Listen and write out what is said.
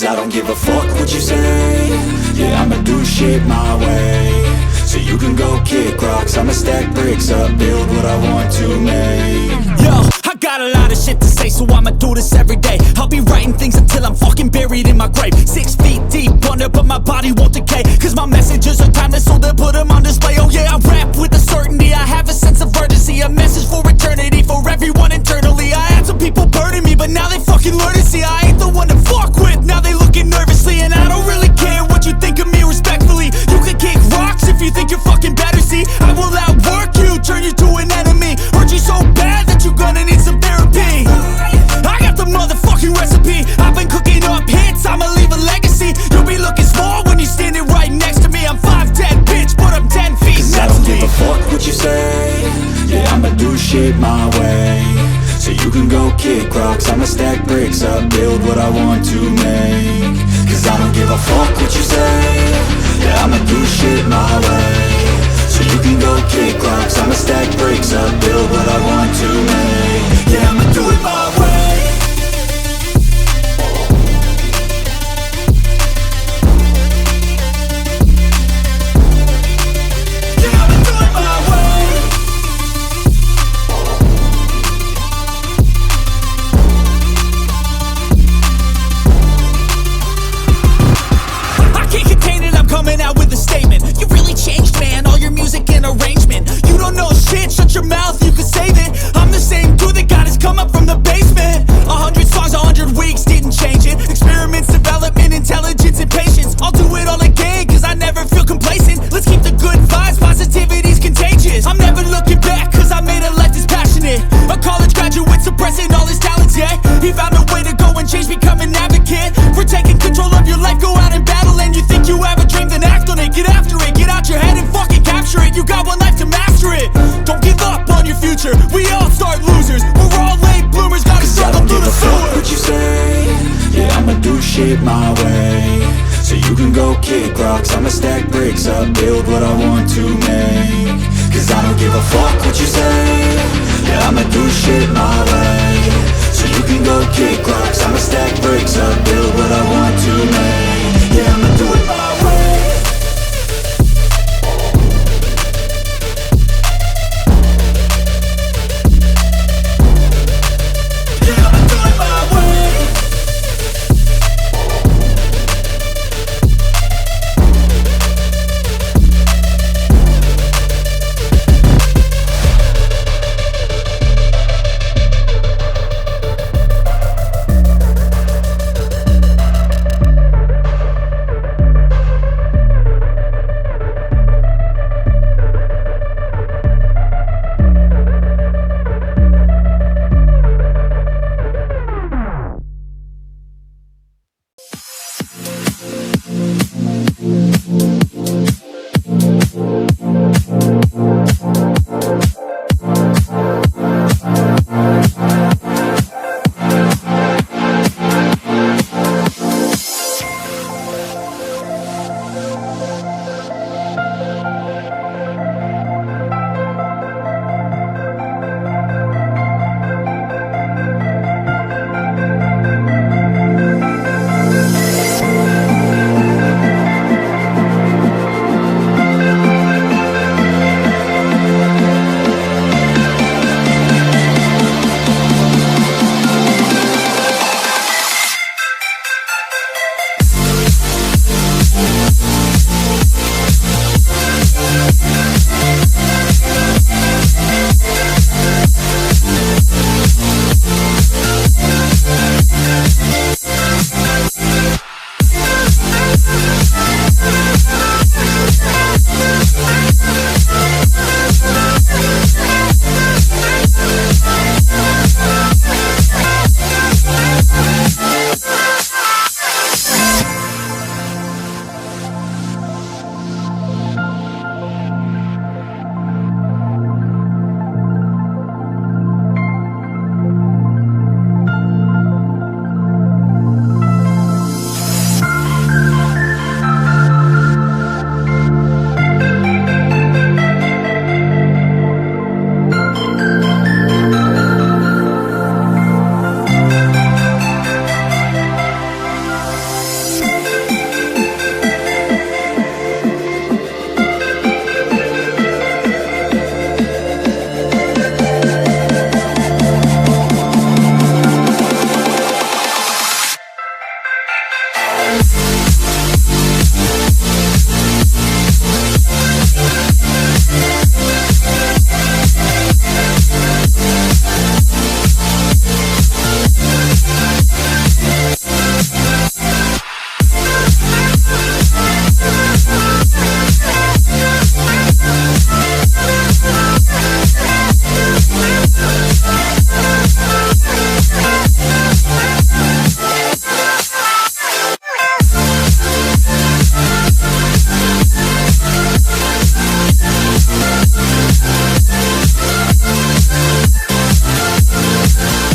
I don't give a fuck what you say. Yeah, I'ma do shit my way. So you can go kick rocks, I'ma stack bricks up, build what I want to make. Yo, I got a lot of shit to say, so I'ma do this every day. I'll be writing things until I'm fucking buried in my grave. 6 feet deep under, but my body won't decay, cause my messages are timeless, so they'll put them on display. Oh yeah, I rap with a certainty, I have a sense of urgency, a message for eternity, for everyone internally. I had some people burning me, but now they fucking learn to see I ain't the one to fuck with, now they looking nervously. And I don't really care what you think of me, respectfully. You can kick rocks if you think you're fucking better, see I will outwork you, turn you to an enemy, hurt you so bad that you're gonna need some therapy. I got the motherfucking recipe, I've been cooking up hits, I'ma leave a legacy. You'll be looking small when you're standing right next to me. I'm 5'10", bitch, but I'm 10 feet. Cause I don't give a fuck what you say. Yeah, I'ma do shit my way. So you can go kick rocks, I'ma stack bricks up, build what I want to make. Cause I don't give a fuck what you say. Yeah, I'ma do shit my way. So you can go kick rocks, I'ma stack bricks up, build what I want to make. Yeah, I'ma do it my way. Coming out with a statement. You really changed, man, all your music and arrangement. You don't know shit, shut your mouth, you can save it. I'm the same dude that got his come up from the basement. 100 songs, 100 weeks, didn't change it. Experiments, development, intelligence, and patience. I'll do it all again, cause I never feel complacent. Let's keep the good vibes, positivity's contagious. I'm never looking back, cause I made a life that's passionate. A college graduate suppressing all his talents, yeah. He found a way to go and change, become an advocate for taking control of your life, go out and battle. And you think you have a dream, then act on it, get after it, get out your head and fucking capture it. You got one life to master it. Don't give up on your future, we all start losers. We're all late bloomers, gotta struggle through the sewer. Fuck what you say. Yeah, I'ma do shit my way. So you can go kick rocks, I'ma stack bricks up, build what I want to make. Cause I don't give a fuck what you say. Yeah, I'ma do shit my way.